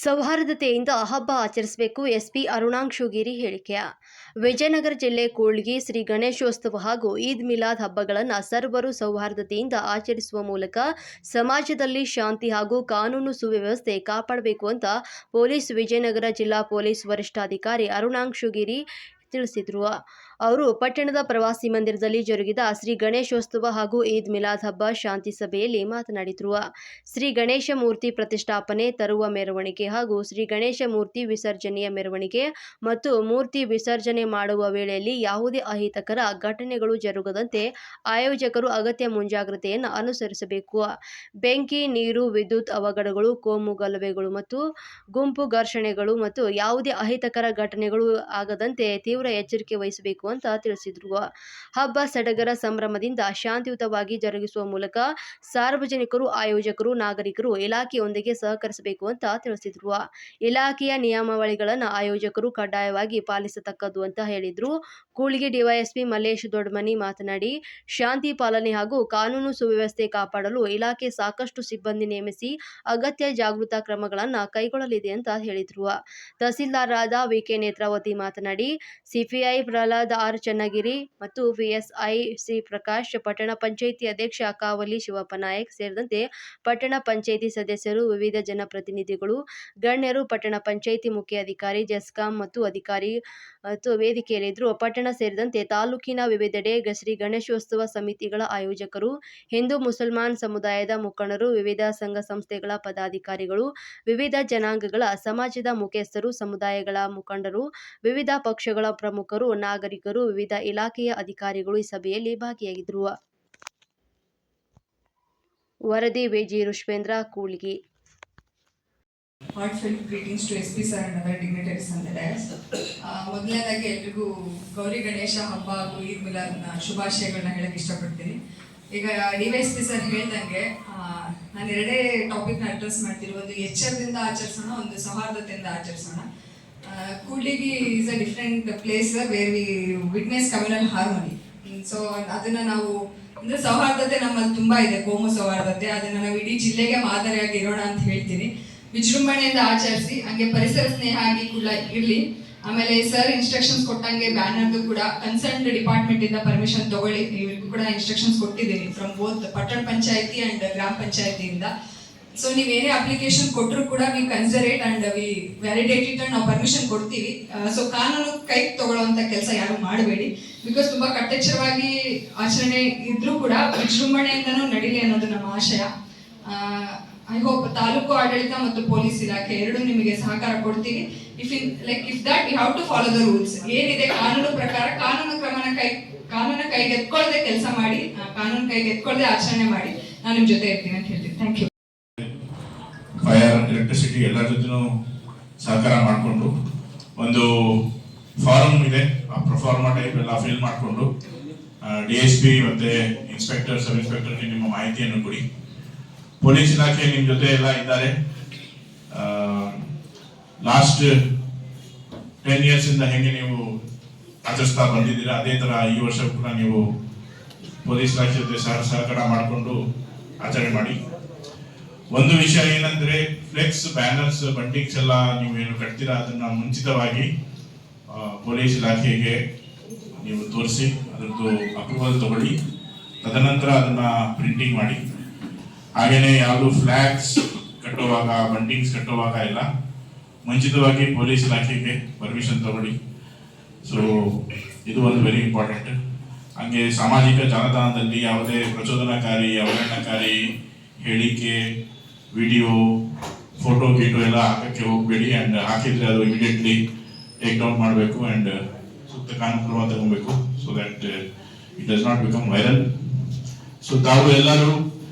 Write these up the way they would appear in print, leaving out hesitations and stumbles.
ಸೌಹಾರ್ದತೆಯಿಂದ ಹಬ್ಬ ಆಚರಿಸಬೇಕು. ಎಸ್ಪಿ ಅರುಣಾಂಶುಗಿರಿ ಹೇಳಿಕೆ. ವಿಜಯನಗರ ಜಿಲ್ಲೆ ಕೂಳ್ಗಿ ಶ್ರೀ ಗಣೇಶೋತ್ಸವ ಹಾಗೂ ಈದ್ ಮಿಲಾದ್ ಹಬ್ಬಗಳನ್ನು ಸರ್ವರು ಸೌಹಾರ್ದತೆಯಿಂದ ಆಚರಿಸುವ ಮೂಲಕ ಸಮಾಜದಲ್ಲಿ ಶಾಂತಿ ಹಾಗೂ ಕಾನೂನು ಸುವ್ಯವಸ್ಥೆ ಕಾಪಾಡಬೇಕು ಅಂತ ಪೊಲೀಸ್ ವಿಜಯನಗರ ಜಿಲ್ಲಾ ಪೊಲೀಸ್ ವರಿಷ್ಠಾಧಿಕಾರಿ ಅರುಣಾಂಶುಗಿರಿ ತಿಳಿಸಿದರು. ಅವರು ಪಟ್ಟಣದ ಪ್ರವಾಸಿ ಮಂದಿರದಲ್ಲಿ ಜರುಗಿದ ಶ್ರೀ ಗಣೇಶೋತ್ಸವ ಹಾಗೂ ಈದ್ ಮಿಲಾದ್ ಹಬ್ಬ ಶಾಂತಿ ಸಭೆಯಲ್ಲಿ ಮಾತನಾಡಿದರು. ಶ್ರೀ ಗಣೇಶ ಮೂರ್ತಿ ಪ್ರತಿಷ್ಠಾಪನೆ, ತರುವ ಮೆರವಣಿಗೆ ಹಾಗೂ ಶ್ರೀ ಗಣೇಶ ಮೂರ್ತಿ ವಿಸರ್ಜನೆಯ ಮೆರವಣಿಗೆ ಮತ್ತು ಮೂರ್ತಿ ವಿಸರ್ಜನೆ ಮಾಡುವ ವೇಳೆಯಲ್ಲಿ ಯಾವುದೇ ಅಹಿತಕರ ಘಟನೆಗಳು ಜರುಗದಂತೆ ಆಯೋಜಕರು ಅಗತ್ಯ ಮುಂಜಾಗ್ರತೆಯನ್ನು ಅನುಸರಿಸಬೇಕು. ಬೆಂಕಿ, ನೀರು, ವಿದ್ಯುತ್ ಅವಘಡಗಳು, ಕೋಮು ಗಲಭೆಗಳು ಮತ್ತು ಗುಂಪು ಘರ್ಷಣೆಗಳು ಮತ್ತು ಯಾವುದೇ ಅಹಿತಕರ ಘಟನೆಗಳು ಆಗದಂತೆ ತೀವ್ರ ಎಚ್ಚರಿಕೆ ವಹಿಸಬೇಕು ಅಂತ ತಿಳಿಸಿದರು. ಹಬ್ಬ ಸಡಗರ ಸಂಭ್ರಮದಿಂದ ಶಾಂತಿಯುತವಾಗಿ ಜರುಗಿಸುವ ಮೂಲಕ ಸಾರ್ವಜನಿಕರು, ಆಯೋಜಕರು, ನಾಗರಿಕರು ಇಲಾಖೆಯೊಂದಿಗೆ ಸಹಕರಿಸಬೇಕು ಅಂತ ತಿಳಿಸಿದರು. ಇಲಾಖೆಯ ನಿಯಮಾವಳಿಗಳನ್ನು ಆಯೋಜಕರು ಕಡ್ಡಾಯವಾಗಿ ಪಾಲಿಸತಕ್ಕದ್ದು ಅಂತ ಹೇಳಿದ್ರು. ಕೂಳ್ಗಿ ಡಿವೈಎಸ್ಪಿ ಮಲ್ಲೇಶ್ ದೊಡ್ಡಮನಿ ಮಾತನಾಡಿ, ಶಾಂತಿ ಪಾಲನೆ ಹಾಗೂ ಕಾನೂನು ಸುವ್ಯವಸ್ಥೆ ಕಾಪಾಡಲು ಇಲಾಖೆ ಸಾಕಷ್ಟು ಸಿಬ್ಬಂದಿ ನೇಮಿಸಿ ಅಗತ್ಯ ಜಾಗೃತಾ ಕ್ರಮಗಳನ್ನು ಕೈಗೊಳ್ಳಲಿದೆ ಅಂತ ಹೇಳಿದರು. ತಹಸೀಲ್ದಾರರಾದ ವಿಕೆ ನೇತ್ರಾವತಿ ಮಾತನಾಡಿ, ಸಿಪಿಐ ಪ್ರಹ್ಲಾದ್ ಆರ್ ಚನ್ನಗಿರಿ ಮತ್ತು ಪಿಎಸ್ಐ ಸಿ ಪ್ರಕಾಶ್, ಪಟ್ಟಣ ಪಂಚಾಯಿತಿ ಅಧ್ಯಕ್ಷ ಕಾವಲಿ ಶಿವಪ್ಪ ನಾಯಕ್ ಸೇರಿದಂತೆ ಪಟ್ಟಣ ಪಂಚಾಯಿತಿ ಸದಸ್ಯರು, ವಿವಿಧ ಜನಪ್ರತಿನಿಧಿಗಳು, ಗಣ್ಯರು, ಪಟ್ಟಣ ಪಂಚಾಯಿತಿ ಮುಖ್ಯ ಅಧಿಕಾರಿ, ಜೆಸ್ಕಾಂ ಮತ್ತು ಅಧಿಕಾರಿ ವೇದಿಕೆಯಲ್ಲಿದ್ದರು. ಪಟ್ಟಣ ಸೇರಿದಂತೆ ತಾಲೂಕಿನ ವಿವಿಧೆಡೆ ಶ್ರೀ ಗಣೇಶೋತ್ಸವ ಸಮಿತಿಗಳ ಆಯೋಜಕರು, ಹಿಂದೂ ಮುಸಲ್ಮಾನ್ ಸಮುದಾಯದ ಮುಖಂಡರು, ವಿವಿಧ ಸಂಘ ಸಂಸ್ಥೆಗಳ ಪದಾಧಿಕಾರಿಗಳು, ವಿವಿಧ ಜನಾಂಗಗಳ ಸಮಾಜದ ಮುಖ್ಯಸ್ಥರು, ಸಮುದಾಯಗಳ ಮುಖಂಡರು, ವಿವಿಧ ಪಕ್ಷಗಳ ಪ್ರಮುಖರು, ನಾಗರಿಕರು, ವಿವಿಧ ಇಲಾಖೆಯ ಅಧಿಕಾರಿಗಳು ಈ ಸಭೆಯಲ್ಲಿ ಭಾಗಿಯಾಗಿದ್ದರು. ವರದಿ VG. ರುಶ್ವೇಂದ್ರ, ಕೂಳ್ಗಿ. Heartfelt greetings to SP sir and other dignitaries on the dais. ಮೊದಲನೇದಾಗಿ ಎಲ್ರಿಗೂ ಗೌರಿ ಗಣೇಶ ಹಬ್ಬ ಹಾಗೂ ಈದ್ ಮಿಲಾದ್ನ ಶುಭಾಶಯಗಳನ್ನ ಹೇಳಕ್ಕೆ ಇಷ್ಟಪಡ್ತೀನಿ. ಈಗ DYSP ಸರ್ ಹೇಳ್ದಂಗೆ ನಾನು ಎರಡೇ ಟಾಪಿಕ್ನ ಅಡ್ರೆಸ್ ಮಾಡ್ತೀನಿ. ಒಂದು ಎಚ್ಚರದಿಂದ ಆಚರಿಸೋಣ, ಒಂದು ಸೌಹಾರ್ದತೆಯಿಂದ ಆಚರಿಸೋಣ. Kudligi is a different place where we witness communal harmony. So ಅದನ್ನ ನಾವು ಅಂದ್ರೆ ಸೌಹಾರ್ದತೆ ನಮ್ಮಲ್ಲಿ ತುಂಬಾ ಇದೆ, ಕೋಮು ಸೌಹಾರ್ದತೆ. ಅದನ್ನ ನಾವು ಇಡೀ ಜಿಲ್ಲೆಗೆ ಮಾದರಿಯಾಗಿ ಇರೋಣ ಅಂತ ಹೇಳ್ತೀನಿ. ವಿಜೃಂಭಣೆಯಿಂದ ಆಚರಿಸಿ, ಹಂಗೆ ಪರಿಸರ ಸ್ನೇಹ ಆಗಿ ಕೂಡ ಇರ್ಲಿ. ಆಮೇಲೆ ಸರ್ ಇನ್ಸ್ಟ್ರಕ್ಷನ್ಸ್ ಕೊಟ್ಟಂಗೆ ಬ್ಯಾನರ್ದು ಕೂಡ ಕನ್ಸರ್ನ್ಡ್ ಡಿಪಾರ್ಟ್ಮೆಂಟ್ ಇಂದ ಪರ್ಮಿಷನ್ ತಗೊಳ್ಳಿ. ಇವ್ರಿಗೂ ಕೂಡ ಇನ್ಸ್ಟ್ರಕ್ಷನ್ಸ್ ಕೊಟ್ಟಿದ್ದೀನಿ ಫ್ರಮ್ ಬೋತ್ ಪಟ್ಟಣ ಪಂಚಾಯತಿ ಅಂಡ್ ಗ್ರಾಮ ಪಂಚಾಯತಿಯಿಂದ. ಸೊ ನೀವೇನೇ ಅಪ್ಲಿಕೇಶನ್ ಕೊಟ್ಟರು ಕೂಡ we consider it and we validate it and ನಾವು ಪರ್ಮಿಷನ್ ಕೊಡ್ತೀವಿ. ಸೊ ಕಾನೂನು ಕೈಗೆ ತಗೊಳ್ಳುವಂತ ಕೆಲಸ ಯಾರು ಮಾಡಬೇಡಿ. ಬಿಕಾಸ್ ತುಂಬಾ ಕಟ್ಟೆಚ್ಚರವಾಗಿ ಆಚರಣೆ ಇದ್ರೂ ಕೂಡ ವಿಜೃಂಭಣೆಯಿಂದನೂ ನಡೀಲಿ ಅನ್ನೋದು ನಮ್ಮ ಆಶಯ. ಐ ಹೋಪ್ ತಾಲೂಕು ಆಡಳಿತ ಮತ್ತು ಪೊಲೀಸ್ ಇಲಾಖೆ ಎರಡು ನಿಮಗೆ ಸಹಕಾರ ಕೊಡ್ತೀವಿ. If that you have to follow the rules. ಏನಿದೆ ಕಾನೂನು ಪ್ರಕಾರ ಕಾನೂನು ಕೈಗೆ ಎತ್ಕೊಳ್ಳದೆ ಕೆಲಸ ಮಾಡಿ, ಕಾನೂನು ಕೈಗೆ ಎತ್ಕೊಳ್ಳದೆ ಆಚರಣೆ ಮಾಡಿ. ನಾನು ನಿಮ್ ಜೊತೆ ಇರ್ತೀನಿ ಅಂತ ಹೇಳ್ತೀನಿ. Thank you. ಫೈರ್, ಎಲೆಕ್ಟ್ರಿಸಿಟಿ ಎಲ್ಲರ ಜೊತೆನೂ ಸಹಕಾರ ಮಾಡಿಕೊಂಡು ಒಂದು ಫಾರಂ ಇದೆ, ಆ ಪ್ರೊಫಾರ್ಮಾ ಟೈಪ್ ಎಲ್ಲ ಫಿಲ್ ಮಾಡಿಕೊಂಡು DSP ಮತ್ತೆ ಇನ್ಸ್ಪೆಕ್ಟರ್, ಸಬ್ ಇನ್ಸ್ಪೆಕ್ಟರ್ಗೆ ನಿಮ್ಮ ಮಾಹಿತಿಯನ್ನು ಕೊಡಿ. ಪೊಲೀಸ್ ಇಲಾಖೆ ನಿಮ್ಮ ಜೊತೆ ಎಲ್ಲ ಇದ್ದಾರೆ. ಲಾಸ್ಟ್ 10 years ಇಂದ ಹೆಂಗೆ ನೀವು ಆಚರಿಸ್ತಾ ಬಂದಿದ್ದೀರಾ, ಅದೇ ತರ ಈ ವರ್ಷ ಕೂಡ ನೀವು ಪೊಲೀಸ್ ಇಲಾಖೆ ಜೊತೆ ಸಹಕಾರ ಮಾಡಿಕೊಂಡು ಆಚರಣೆ ಮಾಡಿ. ಒಂದು ವಿಷಯ ಏನಂದ್ರೆ, ಫ್ಲೆಕ್ಸ್, ಬ್ಯಾನರ್ಸ್, ಬಂಟಿಂಗ್ಸ್ ಎಲ್ಲ ನೀವು ಏನು ಕಟ್ತೀರಾ ಅದನ್ನ ಮುಂಚಿತವಾಗಿ ಪೊಲೀಸ್ ಇಲಾಖೆಗೆ ನೀವು ತೋರಿಸಿ ಅದರದ್ದು ಅಪ್ರೂವಲ್ ತಗೊಳ್ಳಿ. ತದನಂತರ ಅದನ್ನ ಪ್ರಿಂಟಿಂಗ್ ಮಾಡಿ. ಹಾಗೇನೆ ಯಾವುದು ಫ್ಲಾಗ್ಸ್ ಕಟ್ಟುವಾಗ, ಬಂಟಿಂಗ್ಸ್ ಕಟ್ಟುವಾಗ ಎಲ್ಲ ಮುಂಚಿತವಾಗಿ ಪೊಲೀಸ್ ಇಲಾಖೆಗೆ ಪರ್ಮಿಷನ್ ತಗೊಳ್ಳಿ. ಸೊ ಇದು ಒಂದು ವೆರಿ ಇಂಪಾರ್ಟೆಂಟ್. ಹಂಗೆ ಸಾಮಾಜಿಕ ಜಾಲತಾಣದಲ್ಲಿ ಯಾವುದೇ ಪ್ರಚೋದನಕಾರಿ, ಅವಹೇಳನಕಾರಿ ಹೇಳಿಕೆ, ವಿಡಿಯೋ, ಫೋಟೋ ಗೀಟೋ ಎಲ್ಲ ಹಾಕಕ್ಕೆ ಹೋಗಬೇಡಿ. ಅಂಡ್ ಹಾಕಿದ್ರೆ ಅದು ಇಮಿಡಿಯೇಟ್ಲಿ ಟೇಕ್ ಡೌನ್ ಮಾಡಬೇಕು ಅಂಡ್ ಸೂಕ್ತ ಕಾನೂನು ಕ್ರಮ ತಗೊಬೇಕು. So that it does not become viral. So ತಾವು ಎಲ್ಲರೂ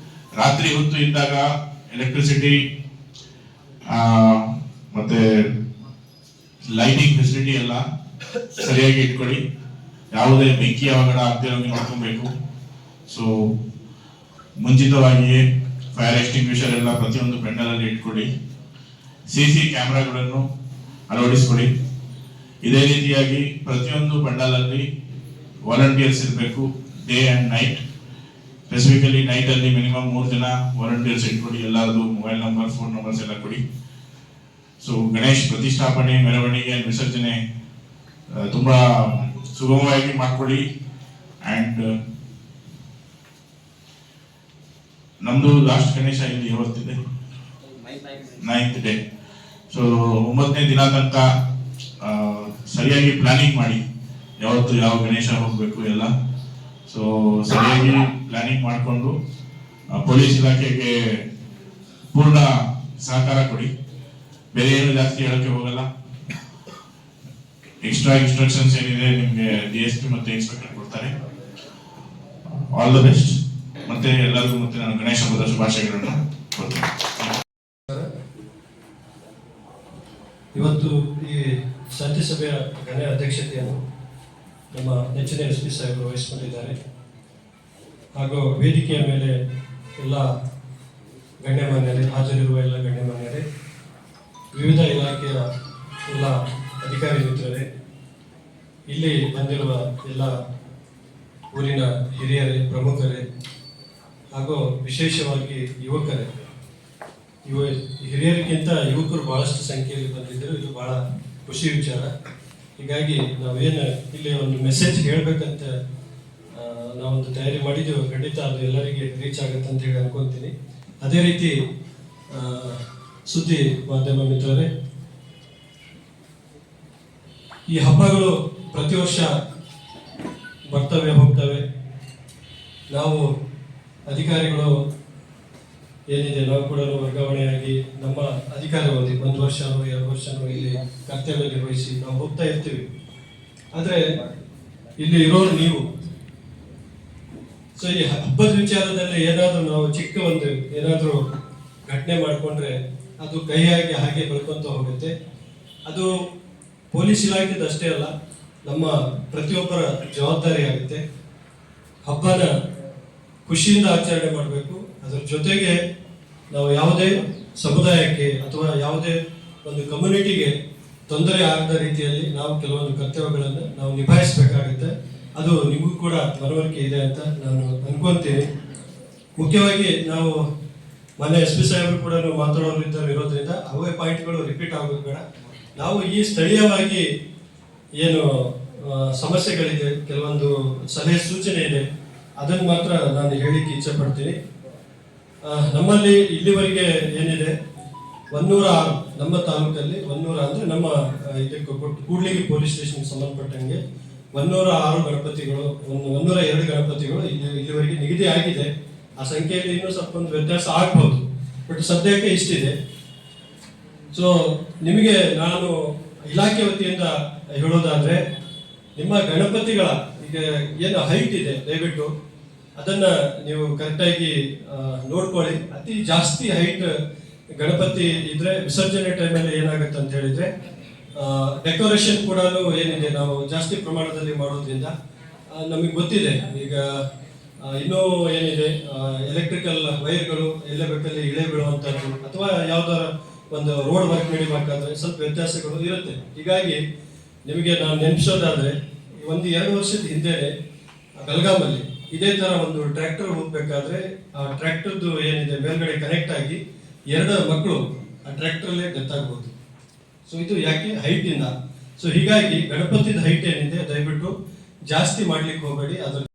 ರಾತ್ರಿ ಹೊತ್ತು ಇದ್ದಾಗ ಎಲೆಕ್ಟ್ರಿಸಿಟಿ ಮತ್ತೆ ಲೈಟಿಂಗ್ ಫೆಸಿಲಿಟಿ ಎಲ್ಲ ಸರಿಯಾಗಿ ಇಟ್ಕೊಳ್ಳಿ. ಯಾವುದೇ ಬೆಂಕಿ ಅವಘಡ ಆಗದೆ ನೋಡ್ಕೊಬೇಕು. ಸೊ ಮುಂಚಿತವಾಗಿಯೇ ಫೈರ್ ಎಕ್ಸ್ಟಿಂಗ್ವಿಷರ್ ಎಲ್ಲ ಪ್ರತಿಯೊಂದು ಪೆಂಡಲ್ ಅಲ್ಲಿ ಇಟ್ಕೊಳ್ಳಿ. CC ಕ್ಯಾಮೆರಾಗಳನ್ನು ಅಳವಡಿಸಿಕೊಳ್ಳಿ. ಇದೇ ರೀತಿಯಾಗಿ ಪ್ರತಿಯೊಂದು ಪೆಂಡಲ್ ಅಲ್ಲಿ ವಾಲಂಟಿಯರ್ಸ್ ಇರಬೇಕು, day and night. Specifically night ಅಲ್ಲಿ ಮಿನಿಮಮ್ 3 ಜನ ವಾಲಂಟಿಯರ್ಸ್ ಇಟ್ಕೊಳ್ಳಿ. ಎಲ್ಲರದು ಮೊಬೈಲ್ ನಂಬರ್, ಫೋನ್ ನಂಬರ್ಸ್ ಎಲ್ಲ ಕೊಡಿ. ಸೊ ಗಣೇಶ್ ಪ್ರತಿಷ್ಠಾಪನೆ, ಮೆರವಣಿಗೆ, ವಿಸರ್ಜನೆ ತುಂಬಾ ಸುಗಮವಾಗಿ ಮಾಡ್ಕೊಳ್ಳಿ. ಆ್ಯಂಡ್ ನಮ್ಮದು ಲಾಸ್ಟ್ ಗಣೇಶ ಇಲ್ಲಿ ಯಾವತ್ತಿದೆ? 9th day. ಸೊ 9ನೇ ದಿನ ತನಕ ಸರಿಯಾಗಿ ಪ್ಲಾನಿಂಗ್ ಮಾಡಿ, ಯಾವತ್ತು ಯಾವ ಗಣೇಶ ಹೋಗಬೇಕು ಎಲ್ಲ. ಸೊ ಸರಿಯಾಗಿ ಪ್ಲಾನಿಂಗ್ ಮಾಡಿಕೊಂಡು ಪೊಲೀಸ್ ಇಲಾಖೆಗೆ ಪೂರ್ಣ ಸಹಕಾರ ಕೊಡಿ. ಬೇರೆ ಏನು ಜಾಸ್ತಿ ಹೇಳೋಕ್ಕೆ ಹೋಗಲ್ಲ. ಎಕ್ಸ್ಟ್ರಾ ಇನ್ಸ್ಟ್ರಕ್ಷನ್ಸ್ ಏನಿದೆ ನಿಮಗೆ DSP ಮತ್ತೆ ಇನ್ಸ್ಪೆಕ್ಟರ್ ಕೊಡ್ತಾರೆ. All the best. ಮತ್ತೆ ಎಲ್ಲರಿಗೂ ಮತ್ತೆ ನಾನು ಗಣೇಶ ಹಬ್ಬದ ಶುಭಾಶಯಗಳನ್ನು ಕೊಡ್ತೀನಿ. ಇವತ್ತು ಈ ಶಾಂತಿ ಸಭೆಯ ಗಣ್ಯ ಅಧ್ಯಕ್ಷತೆಯನ್ನು ನಮ್ಮ ನೆಚ್ಚಿನ SP ಸಾಹೇಬರು ವಹಿಸಿಕೊಂಡಿದ್ದಾರೆ. ಹಾಗೂ ವೇದಿಕೆಯ ಮೇಲೆ ಎಲ್ಲ ಗಣ್ಯಮಾನ್ಯರೇ, ಹಾಜರಿರುವ ಎಲ್ಲ ಗಣ್ಯಮಾನ್ಯರೇ, ವಿವಿಧ ಇಲಾಖೆಯ ಎಲ್ಲ ಅಧಿಕಾರಿ ಮಿತ್ರರೇ, ಇಲ್ಲಿ ಬಂದಿರುವ ಎಲ್ಲ ಊರಿನ ಹಿರಿಯರೇ, ಪ್ರಮುಖರೇ, ಹಾಗೂ ವಿಶೇಷವಾಗಿ ಯುವಕರೇ. ಹಿರಿಯರಿಗಿಂತ ಯುವಕರು ಬಹಳಷ್ಟು ಸಂಖ್ಯೆಯಲ್ಲಿ ಬಂದಿದ್ದರು. ಇದು ಬಹಳ ಖುಷಿ ವಿಚಾರ. ಹೀಗಾಗಿ ನಾವೇನು ಇಲ್ಲಿ ಒಂದು ಮೆಸೇಜ್ ಹೇಳಬೇಕಂತ ನಾವೊಂದು ತಯಾರಿ ಮಾಡಿದ್ದೀವಿ. ಖಂಡಿತ ಅದು ಎಲ್ಲರಿಗೆ ರೀಚ್ ಆಗುತ್ತೆ ಅಂತ ಹೇಳಿ ಅನ್ಕೊಂತೀನಿ. ಅದೇ ರೀತಿ ಸುದ್ದಿ ಮಾಧ್ಯಮ ಮಿತ್ರರೇ, ಈ ಹಬ್ಬಗಳು ಪ್ರತಿ ವರ್ಷ ಬರ್ತವೆ ಹೋಗ್ತವೆ. ನಾವು ಅಧಿಕಾರಿಗಳು ಏನಿದೆ, ನಾವು ಕೂಡ ವರ್ಗಾವಣೆಯಾಗಿ ನಮ್ಮ ಅಧಿಕಾರಾವಧಿ 1 ವರ್ಷನೋ 2 ವರ್ಷನೋ ಇಲ್ಲಿ ಕರ್ತವ್ಯ ನಿರ್ವಹಿಸಿ ನಾವು ಹೋಗ್ತಾ ಇರ್ತೀವಿ. ಆದರೆ ಇಲ್ಲಿ ಇರೋರು ನೀವು. ಸೊ ಈ ಹಬ್ಬದ ವಿಚಾರದಲ್ಲಿ ಏನಾದರೂ ನಾವು ಚಿಕ್ಕ ಒಂದು ಏನಾದರೂ ಘಟನೆ ಮಾಡಿಕೊಂಡ್ರೆ ಅದು ಕೈಯಾಗಿ ಹಾಗೆ ಬೆಳ್ಕೊಂತ ಹೋಗುತ್ತೆ. ಅದು ಪೊಲೀಸ್ ಇಲಾಖೆದು ಅಷ್ಟೇ ಅಲ್ಲ, ನಮ್ಮ ಪ್ರತಿಯೊಬ್ಬರ ಜವಾಬ್ದಾರಿ ಆಗುತ್ತೆ. ಹಬ್ಬನ ಖುಷಿಯಿಂದ ಆಚರಣೆ ಮಾಡಬೇಕು. ಅದರ ಜೊತೆಗೆ ನಾವು ಯಾವುದೇ ಸಮುದಾಯಕ್ಕೆ ಅಥವಾ ಯಾವುದೇ ಒಂದು ಕಮ್ಯುನಿಟಿಗೆ ತೊಂದರೆ ಆಗದ ರೀತಿಯಲ್ಲಿ ನಾವು ಕೆಲವೊಂದು ಕರ್ತವ್ಯಗಳನ್ನು ನಾವು ನಿಭಾಯಿಸಬೇಕಾಗುತ್ತೆ. ಅದು ನಿಮಗೂ ಕೂಡ ಮನವರಿಕೆ ಇದೆ ಅಂತ ನಾನು ಅನ್ಕೊಂತೀನಿ. ಮುಖ್ಯವಾಗಿ ನಾವು ಮನೆ SP ಸಾಹೇಬರು ಕೂಡ ಮಾತಾಡೋರು ಇರೋದ್ರಿಂದ ಅವೇ ಪಾಯಿಂಟ್ಗಳು ರಿಪೀಟ್ ಆಗೋದು ಬೇಡ. ನಾವು ಈ ಸ್ಥಳೀಯವಾಗಿ ಏನು ಸಮಸ್ಯೆಗಳಿದೆ, ಕೆಲವೊಂದು ಸಲಹೆ ಸೂಚನೆ ಇದೆ, ಅದನ್ನು ಮಾತ್ರ ನಾನು ಹೇಳಿಕ್ಕೆ ಇಚ್ಛೆ ಪಡ್ತೀನಿ. ನಮ್ಮಲ್ಲಿ ಇಲ್ಲಿವರೆಗೆ ಏನಿದೆ 106 ನಮ್ಮ ತಾಲೂಕಲ್ಲಿ 100 ಅಂದರೆ ನಮ್ಮ ಇದಕ್ಕೆ ಕೂಡ್ಲಿಗಿ ಪೊಲೀಸ್ ಸ್ಟೇಷನ್ಗೆ ಸಂಬಂಧಪಟ್ಟಂಗೆ 106 ಗಣಪತಿಗಳು, 102 ಗಣಪತಿಗಳು ಇಲ್ಲಿವರೆಗೆ ನಿಗದಿ ಆಗಿದೆ. ಆ ಸಂಖ್ಯೆಯಲ್ಲಿ ಇನ್ನೂ ಸ್ವಲ್ಪ ಒಂದು ವ್ಯತ್ಯಾಸ ಆಗ್ಬೋದು, ಬಟ್ ಸದ್ಯಕ್ಕೆ ಇಷ್ಟಿದೆ. ಸೊ ನಿಮಗೆ ನಾನು ಇಲಾಖೆ ವತಿಯಿಂದ ಹೇಳೋದಾದ್ರೆ, ನಿಮ್ಮ ಗಣಪತಿಗಳ ಈಗ ಏನು ಹೈಟ್ ಇದೆ ದಯವಿಟ್ಟು ಅದನ್ನ ನೀವು ಕರೆಕ್ಟಾಗಿ ನೋಡ್ಕೊಳ್ಳಿ. ಅತಿ ಜಾಸ್ತಿ ಹೈಟ್ ಗಣಪತಿ ಇದ್ರೆ ವಿಸರ್ಜನೆ ಟೈಮಲ್ಲಿ ಏನಾಗುತ್ತೆ ಅಂತ ಹೇಳಿದ್ರೆ ಡೆಕೋರೇಷನ್ ಕೂಡ ಏನಿದೆ ನಾವು ಜಾಸ್ತಿ ಪ್ರಮಾಣದಲ್ಲಿ ಮಾಡೋದ್ರಿಂದ ನಮಗೆ ಗೊತ್ತಿದೆ. ಈಗ ಇನ್ನೂ ಏನಿದೆ ಎಲೆಕ್ಟ್ರಿಕಲ್ ವೈರ್ಗಳು ಎಲ್ಲ ಬೇಕಲ್ಲಿ ಇಳೆ ಬೀಳುವಂಥದ್ದು ಅಥವಾ ಯಾವ್ದಾರ ಒಂದು ರೋಡ್ ವರ್ಕ್ ನಡಿಬೇಕಾದ್ರೆ ಸ್ವಲ್ಪ ವ್ಯತ್ಯಾಸಗಳು ಇರುತ್ತೆ. ಹೀಗಾಗಿ ನಿಮಗೆ ನಾನು ನೆನಪಿಸೋದಾದ್ರೆ 1-2 ವರ್ಷದ ಹಿಂದೆನೆ ಬೆಳಗಾಮಲ್ಲಿ ಇದೇ ತರ ಒಂದು ಟ್ರ್ಯಾಕ್ಟರ್ ಹೋಗ್ಬೇಕಾದ್ರೆ ಆ ಟ್ರ್ಯಾಕ್ಟರ್ದು ಏನಿದೆ ಮೇಲ್ಗಡೆ ಕನೆಕ್ಟ್ ಆಗಿ 2 ಮಕ್ಕಳು ಆ ಟ್ರ್ಯಾಕ್ಟರ್ಲೇ ಡೆತ್ ಆಗ್ಬೋದು. ಸೊ ಇದು ಯಾಕೆ? ಹೈಟ್ ಇಂದ. ಸೊ ಹೀಗಾಗಿ ಗಣಪತಿದ ಹೈಟ್ ಏನಿದೆ ದಯವಿಟ್ಟು ಜಾಸ್ತಿ ಮಾಡ್ಲಿಕ್ಕೆ ಹೋಗಬೇಡಿ. ಅದ್ರ